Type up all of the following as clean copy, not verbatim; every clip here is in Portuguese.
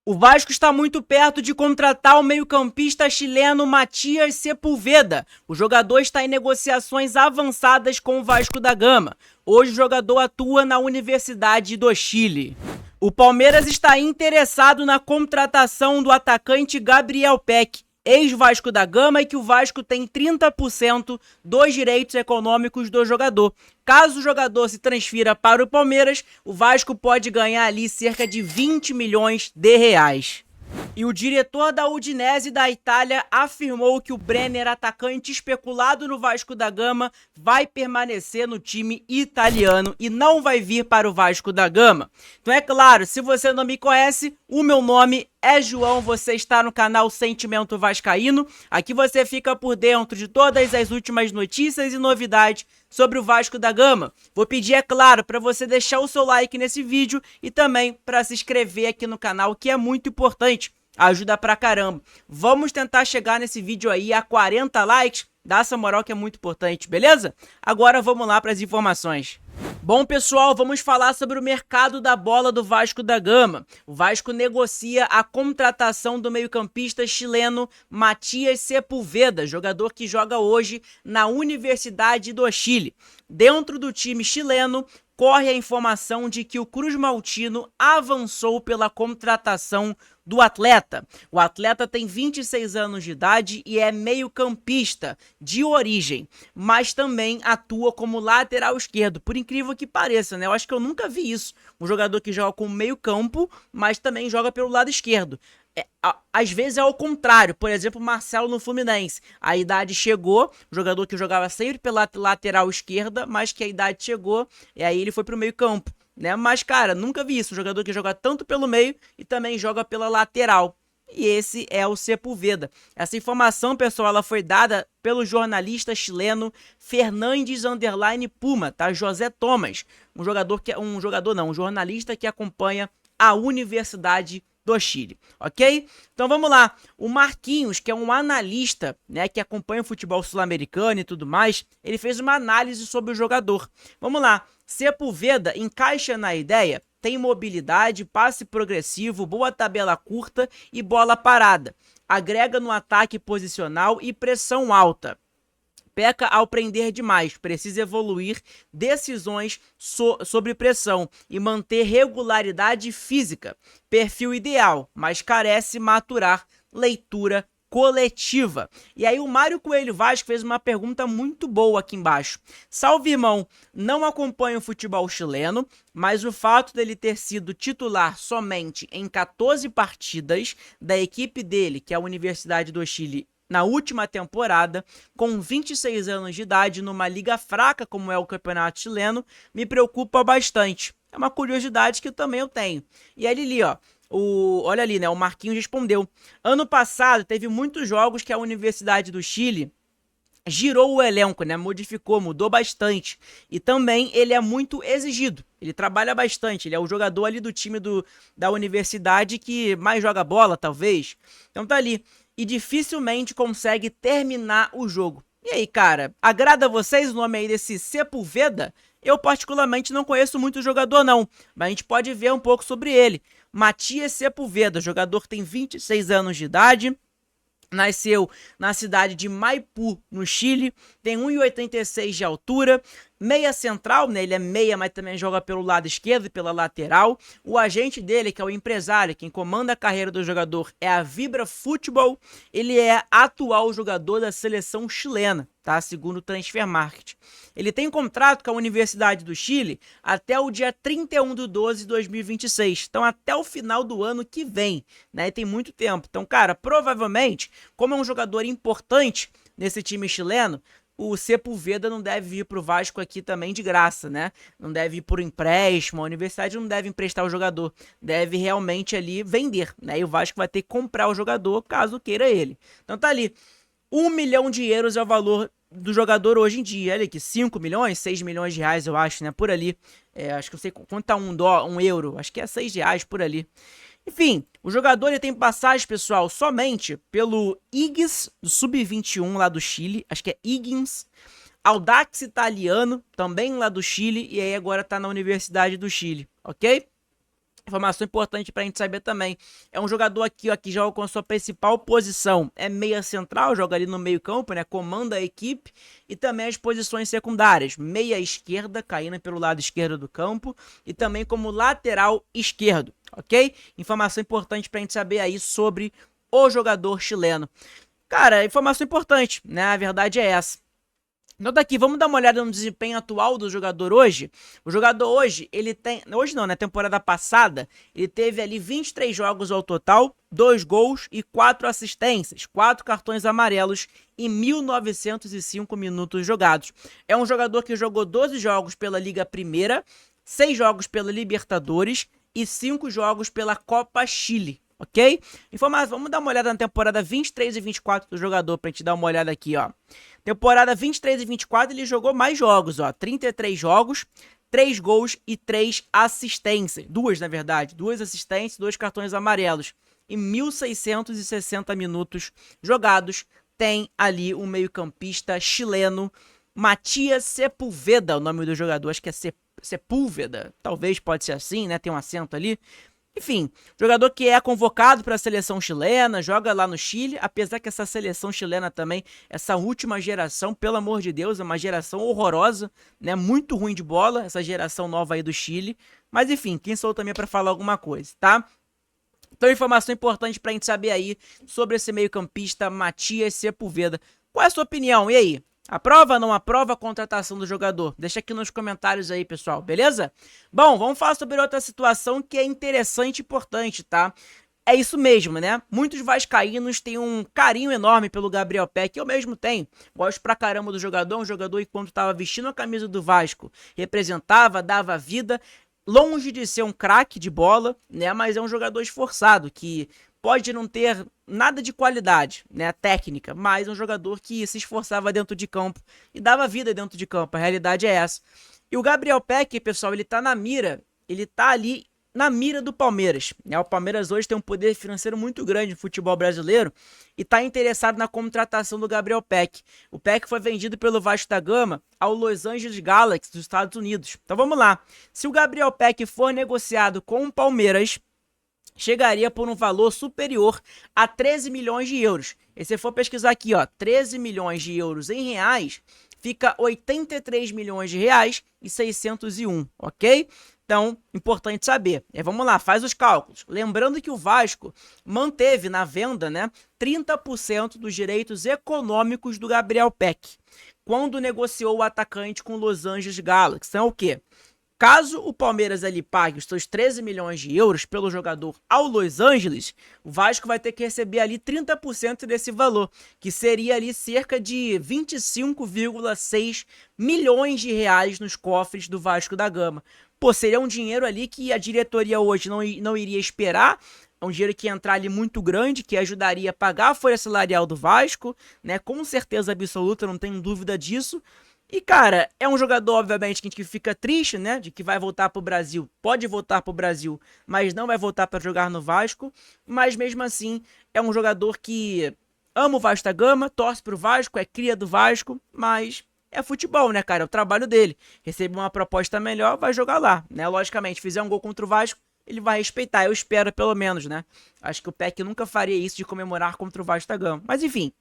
O Vasco está muito perto de contratar o meio-campista chileno Matias Sepúlveda. O jogador está em negociações avançadas com o Vasco da Gama. Hoje o jogador atua na Universidade do Chile. O Palmeiras está interessado na contratação do atacante Gabriel Peck, ex-Vasco da Gama, e que o Vasco tem 30% dos direitos econômicos do jogador. Caso o jogador se transfira para o Palmeiras, o Vasco pode ganhar ali cerca de 20 milhões de reais. E o diretor da Udinese da Itália afirmou que o Brenner, atacante especulado no Vasco da Gama, vai permanecer no time italiano e não vai vir para o Vasco da Gama. Então é claro, se você não me conhece, o meu nome é João, você está no canal Sentimento Vascaíno. Aqui você fica por dentro de todas as últimas notícias e novidades sobre o Vasco da Gama. Vou pedir, é claro, para você deixar o seu like nesse vídeo e também para se inscrever aqui no canal, que é muito importante. Ajuda pra caramba. Vamos tentar chegar nesse vídeo aí a 40 likes. Dá essa moral que é muito importante, beleza? Agora vamos lá para as informações. Bom, pessoal, vamos falar sobre o mercado da bola do Vasco da Gama. O Vasco negocia a contratação do meio-campista chileno Matias Sepúlveda, jogador que joga hoje na Universidade do Chile. Dentro do time chileno, corre a informação de que o Cruz Maltino avançou pela contratação do atleta. O atleta tem 26 anos de idade e é meio-campista de origem, mas também atua como lateral esquerdo, por incrível que pareça, né? Eu acho que eu nunca vi isso. Um jogador que joga como meio-campo, mas também joga pelo lado esquerdo. Às vezes é ao contrário, por exemplo, Marcelo no Fluminense. A idade chegou, jogador que jogava sempre pela lateral esquerda, mas que a idade chegou e aí ele foi pro meio-campo, né? Mas, cara, nunca vi isso. Um jogador que joga tanto pelo meio e também joga pela lateral. E esse é o Sepúlveda. Essa informação, pessoal, ela foi dada pelo jornalista chileno Fernandes Puma, tá? José Thomas, um jornalista que acompanha a Universidade do Chile, ok? Então vamos lá. O Marquinhos, que é um analista, né, que acompanha o futebol sul-americano e tudo mais, ele fez uma análise sobre o jogador. Vamos lá. Sepúlveda encaixa na ideia, tem mobilidade, passe progressivo, boa tabela curta e bola parada. Agrega no ataque posicional e pressão alta. Peca ao prender demais, precisa evoluir decisões sobre pressão e manter regularidade física. Perfil ideal, mas carece maturar leitura coletiva. E aí o Mário Coelho Vasco fez uma pergunta muito boa aqui embaixo. Salve, irmão, não acompanho o futebol chileno, mas o fato dele ter sido titular somente em 14 partidas da equipe dele, que é a Universidade do Chile, na última temporada, com 26 anos de idade, numa liga fraca como é o Campeonato Chileno, me preocupa bastante. É uma curiosidade que também eu tenho. E aí ali, ó, olha ali, né, o Marquinhos respondeu. Ano passado teve muitos jogos que a Universidade do Chile girou o elenco, né? Mudou bastante. E também ele é muito exigido. Ele trabalha bastante. Ele é o jogador ali do time da universidade que mais joga bola, talvez. Então tá ali. E dificilmente consegue terminar o jogo. E aí, cara, agrada a vocês o nome aí desse Sepúlveda? Eu particularmente não conheço muito o jogador não, mas a gente pode ver um pouco sobre ele. Matias Sepúlveda, jogador que tem 26 anos de idade, nasceu na cidade de Maipú, no Chile, tem 1,86 de altura, meia central, né? Ele é meia, mas também joga pelo lado esquerdo e pela lateral. O agente dele, que é o empresário, quem comanda a carreira do jogador, é a Vibra Futebol. Ele é atual jogador da seleção chilena, tá? Segundo o Transfer Market. Ele tem contrato com a Universidade do Chile até o dia 31/12/2026. Então, até o final do ano que vem, né? E tem muito tempo. Então, cara, provavelmente, como é um jogador importante nesse time chileno, o Sepúlveda não deve vir pro Vasco aqui também de graça, né? Não deve ir por empréstimo, a universidade não deve emprestar o jogador, deve realmente ali vender, né? E o Vasco vai ter que comprar o jogador caso queira ele. Então tá ali, 1 milhão de euros é o valor do jogador hoje em dia. Olha aqui, 5 milhões, 6 milhões de reais eu acho, né? Por ali, acho que eu sei quanto tá um euro, acho que é 6 reais por ali. Enfim, o jogador ele tem passagem, pessoal, somente pelo Higgins, do Sub-21 lá do Chile, acho que é Higgins, Audax Italiano, também lá do Chile, e aí agora tá na Universidade do Chile, ok? Informação importante pra gente saber também. É um jogador aqui, ó, que joga com a sua principal posição. É meia central, joga ali no meio campo, né? Comanda a equipe. E também as posições secundárias. Meia esquerda, caindo pelo lado esquerdo do campo. E também como lateral esquerdo, ok? Informação importante pra gente saber aí sobre o jogador chileno. Cara, informação importante, né? A verdade é essa. Então daqui, vamos dar uma olhada no desempenho atual do jogador hoje. O jogador hoje, ele tem... Hoje não, né? Temporada passada, ele teve ali 23 jogos ao total, 2 gols e 4 assistências, 4 cartões amarelos e 1.905 minutos jogados. É um jogador que jogou 12 jogos pela Liga Primeira, 6 jogos pela Libertadores e 5 jogos pela Copa Chile. Ok? Informação, vamos dar uma olhada na temporada 23 e 24 do jogador pra gente dar uma olhada aqui, ó. Temporada 23 e 24 ele jogou mais jogos, ó. 33 jogos, 3 gols e 3 assistências. 2, na verdade. 2 assistências, 2 cartões amarelos. E 1.660 minutos jogados. Tem ali o meio-campista chileno Matias Sepúlveda, o nome do jogador. Acho que é Sepúlveda. Talvez pode ser assim, né? Tem um acento ali. Enfim, jogador que é convocado para a seleção chilena, joga lá no Chile, apesar que essa seleção chilena também, essa última geração, pelo amor de Deus, é uma geração horrorosa, né? Muito ruim de bola, essa geração nova aí do Chile. Mas enfim, quem sou eu também para falar alguma coisa, tá? Então, informação importante para a gente saber aí sobre esse meio-campista Matias Sepúlveda. Qual é a sua opinião? E aí? Aprova ou não aprova a contratação do jogador? Deixa aqui nos comentários aí, pessoal, beleza? Bom, vamos falar sobre outra situação que é interessante e importante, tá? É isso mesmo, né? Muitos vascaínos têm um carinho enorme pelo Gabriel Peck, eu mesmo tenho. Gosto pra caramba do jogador, um jogador que quando tava vestindo a camisa do Vasco, representava, dava vida, longe de ser um craque de bola, né? Mas é um jogador esforçado, que pode não ter nada de qualidade, né, técnica, mas um jogador que se esforçava dentro de campo e dava vida dentro de campo, a realidade é essa. E o Gabriel Peck, pessoal, ele tá na mira, ele tá ali na mira do Palmeiras, né? O Palmeiras hoje tem um poder financeiro muito grande no futebol brasileiro e tá interessado na contratação do Gabriel Peck. O Peck foi vendido pelo Vasco da Gama ao Los Angeles Galaxy dos Estados Unidos. Então vamos lá, se o Gabriel Peck for negociado com o Palmeiras, chegaria por um valor superior a 13 milhões de euros. E se for pesquisar aqui, ó, 13 milhões de euros em reais, fica 83 milhões de reais e 601, ok? Então, importante saber. Vamos lá, faz os cálculos. Lembrando que o Vasco manteve na venda, né, 30% dos direitos econômicos do Gabriel Peck, quando negociou o atacante com o Los Angeles Galaxy. Então, o quê? Caso o Palmeiras ali pague os seus 13 milhões de euros pelo jogador ao Los Angeles, o Vasco vai ter que receber ali 30% desse valor, que seria ali cerca de 25,6 milhões de reais nos cofres do Vasco da Gama. Pô, seria um dinheiro ali que a diretoria hoje não iria esperar, é um dinheiro que ia entrar ali muito grande, que ajudaria a pagar a folha salarial do Vasco, né? Com certeza absoluta, não tenho dúvida disso. E, cara, é um jogador, obviamente, que a gente fica triste, né? De que vai voltar pro Brasil. Pode voltar pro Brasil, mas não vai voltar para jogar no Vasco. Mas, mesmo assim, é um jogador que ama o Vasco da Gama, torce pro Vasco, é cria do Vasco, mas é futebol, né, cara? É o trabalho dele. Recebe uma proposta melhor, vai jogar lá, né? Logicamente, fizer um gol contra o Vasco, ele vai respeitar. Eu espero, pelo menos, né? Acho que o Peck nunca faria isso de comemorar contra o Vasco da Gama. Mas, enfim.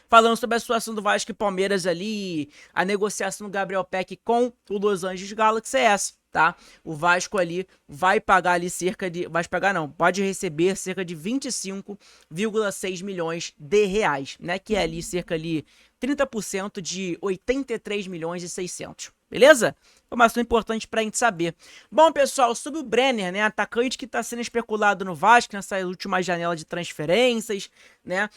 Falando sobre a situação do Vasco e Palmeiras ali, a negociação do Gabriel Peck com o Los Angeles Galaxy é essa, tá? O Vasco ali vai pagar ali cerca de... Vai pagar não, pode receber cerca de 25,6 milhões de reais, né? Que é ali cerca de 30% de 83 milhões e 600. Beleza? Informação importante pra gente saber. Bom, pessoal, sobre o Brenner, né, atacante que tá sendo especulado no Vasco nessa última janela de transferências, né,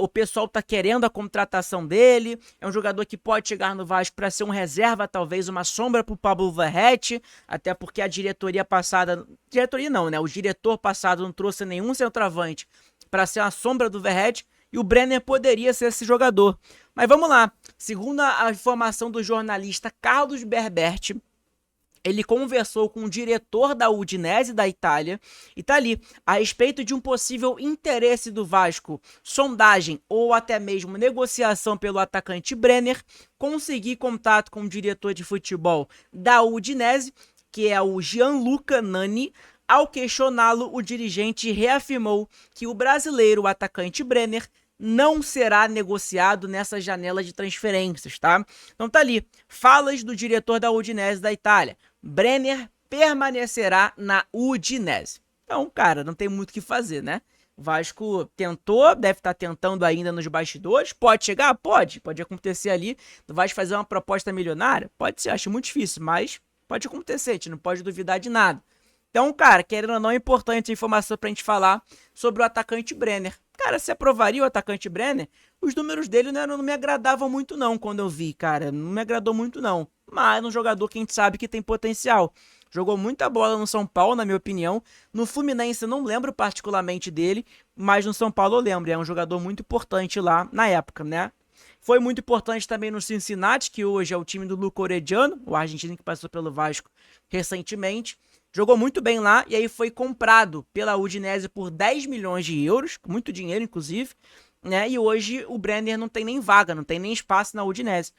o pessoal tá querendo a contratação dele, é um jogador que pode chegar no Vasco para ser um reserva, talvez uma sombra pro Pablo Verratti, até porque a diretoria passada, diretoria não, né, o diretor passado não trouxe nenhum centroavante para ser a sombra do Verratti, e o Brenner poderia ser esse jogador. Mas vamos lá, segundo a informação do jornalista Carlos Berberti, ele conversou com o diretor da Udinese da Itália e tá ali, a respeito de um possível interesse do Vasco, sondagem ou até mesmo negociação pelo atacante Brenner, conseguir contato com o diretor de futebol da Udinese, que é o Gianluca Nani, Ao questioná-lo, o dirigente reafirmou que o brasileiro, o atacante Brenner, não será negociado nessa janela de transferências, tá? Então tá ali, falas do diretor da Udinese da Itália. Brenner permanecerá na Udinese. Então, cara, não tem muito o que fazer, né? O Vasco tentou, deve estar tentando ainda nos bastidores. Pode chegar? Pode acontecer ali. O Vasco fazer uma proposta milionária? Pode ser, acho muito difícil, mas pode acontecer, a gente não pode duvidar de nada. Então, cara, querendo ou não, é importante a informação pra gente falar sobre o atacante Brenner. Cara, se aprovaria o atacante Brenner, os números dele não me agradavam muito não quando eu vi, cara. Não me agradou muito não. Mas é um jogador que a gente sabe que tem potencial. Jogou muita bola no São Paulo, na minha opinião. No Fluminense eu não lembro particularmente dele, mas no São Paulo eu lembro. É um jogador muito importante lá na época, né? Foi muito importante também no Cincinnati, que hoje é o time do Luca Orediano, o argentino que passou pelo Vasco recentemente. Jogou muito bem lá e aí foi comprado pela Udinese por 10 milhões de euros, muito dinheiro inclusive, né? E hoje o Brenner não tem nem vaga, não tem nem espaço na Udinese.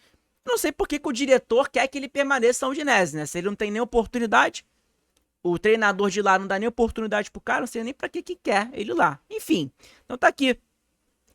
Não sei por que o diretor quer que ele permaneça na Udinese, né? Se ele não tem nem oportunidade, o treinador de lá não dá nem oportunidade pro cara, não sei nem pra que quer ele lá. Enfim, então tá aqui.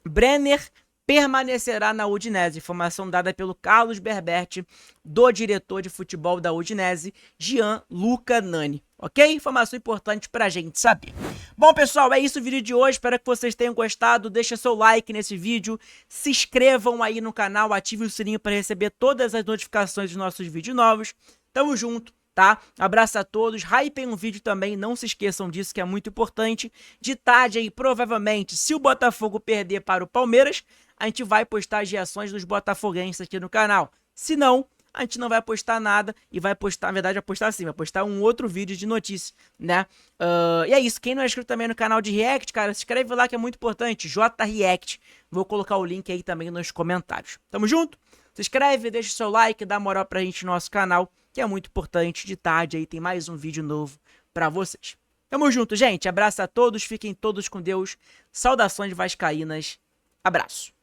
Brenner permanecerá na Udinese. Informação dada pelo Carlos Berberti, do diretor de futebol da Udinese, Gianluca Nani. Ok? Informação importante pra gente saber. Bom, pessoal, é isso o vídeo de hoje. Espero que vocês tenham gostado. Deixa seu like nesse vídeo. Se inscrevam aí no canal. Ative o sininho para receber todas as notificações dos nossos vídeos novos. Tamo junto, tá? Abraço a todos. Hypem um vídeo também. Não se esqueçam disso, que é muito importante. De tarde aí, provavelmente, se o Botafogo perder para o Palmeiras, a gente vai postar as reações dos botafoguenses aqui no canal. Se não, a gente não vai postar nada e vai postar, na verdade, vai postar sim, vai postar um outro vídeo de notícia, né? E é isso, quem não é inscrito também no canal de React, cara, se inscreve lá que é muito importante, JReact. Vou colocar o link aí também nos comentários. Tamo junto? Se inscreve, deixa o seu like, dá moral pra gente no nosso canal, que é muito importante. De tarde aí tem mais um vídeo novo pra vocês. Tamo junto, gente. Abraço a todos, fiquem todos com Deus. Saudações vascaínas. Abraço.